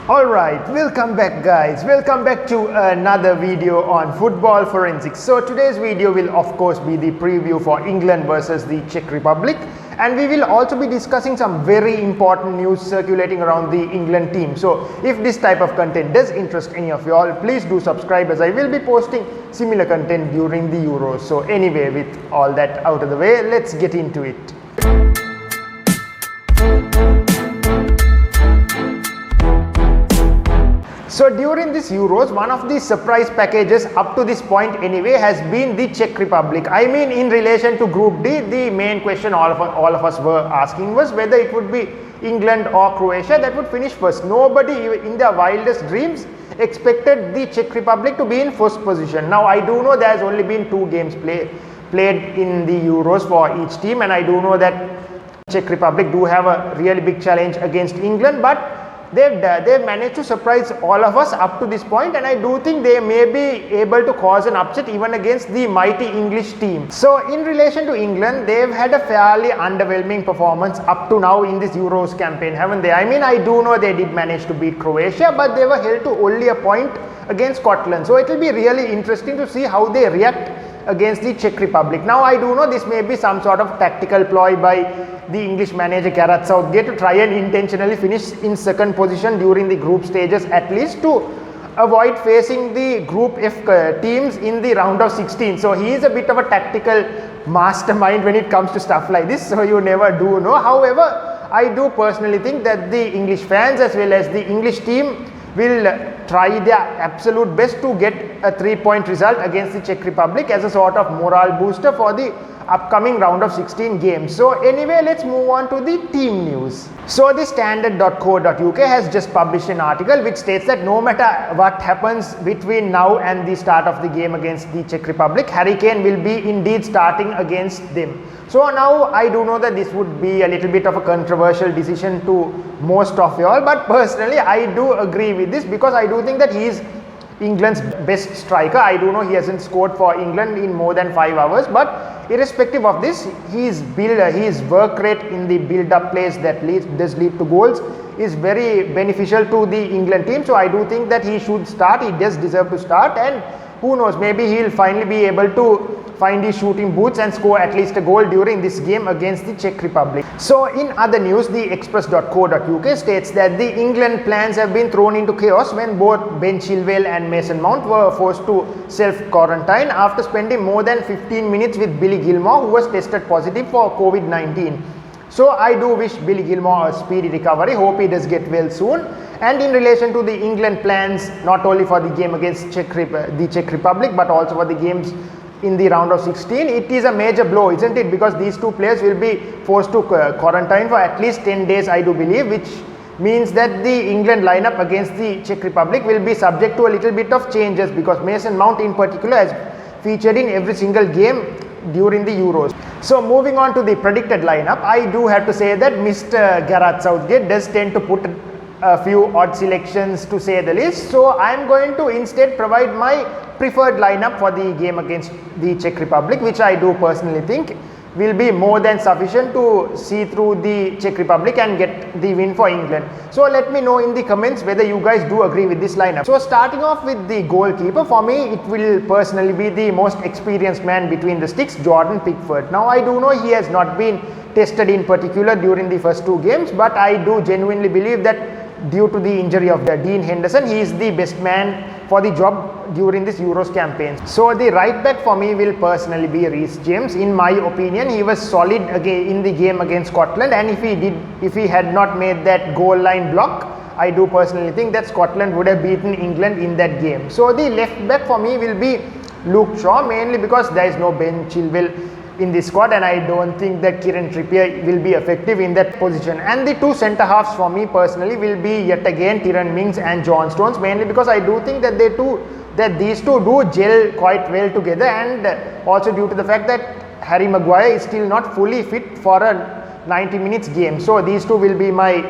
Alright, welcome back guys. Welcome back to another video on football forensics. So today's video will of course be the preview for England versus the Czech Republic, and we will also be discussing some very important news circulating around the England team. So if this type of content does interest any of you all, please do subscribe, as I will be posting similar content during the Euros. So anyway, with all that out of the way, let's get into it. So during this Euros, one of the surprise packages up to this point anyway has been the Czech Republic. I mean, in relation to Group D, the main question all of us were asking was whether it would be England or Croatia that would finish first. Nobody in their wildest dreams expected the Czech Republic to be in first position. Now I do know there has only been 2 games played in the Euros for each team, and I do know that Czech Republic do have a really big challenge against England, but they've managed to surprise all of us up to this point, and I do think they may be able to cause an upset even against the mighty English team. So in relation to England, they've had a fairly underwhelming performance up to now in this Euros campaign, haven't they? I mean, I do know they did manage to beat Croatia, but they were held to only a point against Scotland. So it will be really interesting to see how they react against the Czech Republic. Now I do know this may be some sort of tactical ploy by the English manager Gareth Southgate to try and intentionally finish in second position during the group stages, at least to avoid facing the Group F teams in the round of 16. So he is a bit of a tactical mastermind when it comes to stuff like this, so you never do know. However, I do personally think that the English fans as well as the English team will try their absolute best to get a 3-point result against the Czech Republic as a sort of morale booster for the upcoming round of 16 games. So anyway, let's move on to the team news. So the standard.co.uk has just published an article which states that no matter what happens between now and the start of the game against the Czech Republic, Harry Kane will be indeed starting against them. So now I do know that this would be a little bit of a controversial decision to most of you all, but personally I do agree with this because I do think that he is England's best striker. I do know he hasn't scored for England in more than 5 hours, but irrespective of this, his work rate in the build-up plays that does lead to goals is very beneficial to the England team. So I do think that he should start. He does deserve to start, and who knows, maybe he'll finally be able to find his shooting boots and score at least a goal during this game against the Czech Republic. So in other news, the express.co.uk states that the England plans have been thrown into chaos when both Ben Chilwell and Mason Mount were forced to self-quarantine after spending more than 15 minutes with Billy Gilmour, who was tested positive for COVID-19. So I do wish Billy Gilmour a speedy recovery. Hope he does get well soon. And in relation to the England plans, not only for the game against the Czech Republic, but also for the games in the round of 16, it is a major blow, isn't it? Because these 2 players will be forced to quarantine for at least 10 days, I do believe, which means that the England lineup against the Czech Republic will be subject to a little bit of changes, because Mason Mount in particular has featured in every single game during the Euros. So moving on to the predicted lineup, I do have to say that Mr. Gareth Southgate does tend to put a few odd selections, to say the least. So I am going to instead provide my preferred lineup for the game against the Czech Republic, which I do personally think will be more than sufficient to see through the Czech Republic and get the win for England. So let me know in the comments whether you guys do agree with this lineup. So starting off with the goalkeeper, for me it will personally be the most experienced man between the sticks, Jordan Pickford. Now I do know he has not been tested in particular during the first 2 games, but I do genuinely believe that due to the injury of Dean Henderson, he is the best man for the job during this Euros campaign. So the right back for me will personally be Reece James. In my opinion, he was solid again in the game against Scotland, and if he had not made that goal line block, I do personally think that Scotland would have beaten England in that game. So the left back for me will be Luke Shaw, mainly because there is no Ben Chilwell in this squad, and I don't think that Kieran Trippier will be effective in that position. And the 2 centre halves for me personally will be yet again Tyrone Mings and John Stones, mainly because I do think that these two do gel quite well together, and also due to the fact that Harry Maguire is still not fully fit for a 90 minutes game. So these 2 will be my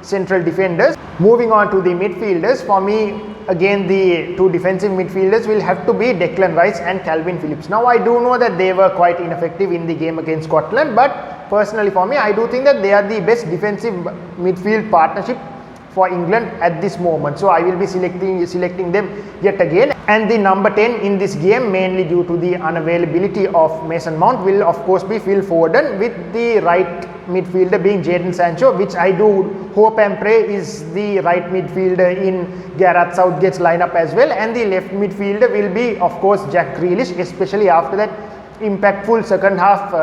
central defenders. Moving on to the midfielders, for me again the 2 defensive midfielders will have to be Declan Rice and Calvin Phillips. Now I do know that they were quite ineffective in the game against Scotland, but personally for me I do think that they are the best defensive midfield partnership for England at this moment. So I will be selecting them yet again. And the number 10 in this game, mainly due to the unavailability of Mason Mount, will of course be Phil Foden, with the right midfielder being Jadon Sancho, which I do hope and pray is the right midfielder in Gareth Southgate's lineup as well. And the left midfielder will be of course Jack Grealish, especially after that impactful second half,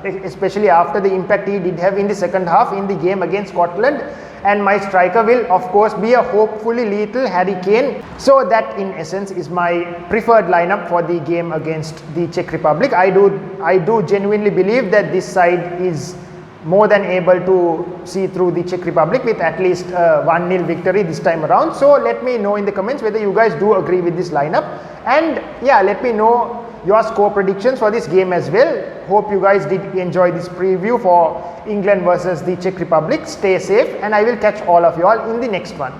especially after the impact he did have in the second half in the game against Scotland. And my striker will of course be a hopefully lethal Harry Kane. So that in essence is my preferred lineup for the game against the Czech Republic. I do genuinely believe that this side is more than able to see through the Czech Republic with at least a 1-0 victory this time around. So let me know in the comments whether you guys do agree with this lineup, and yeah, let me know your score predictions for this game as well. Hope you guys did enjoy this preview for England versus the Czech Republic. Stay safe, and I will catch all of you all in the next one.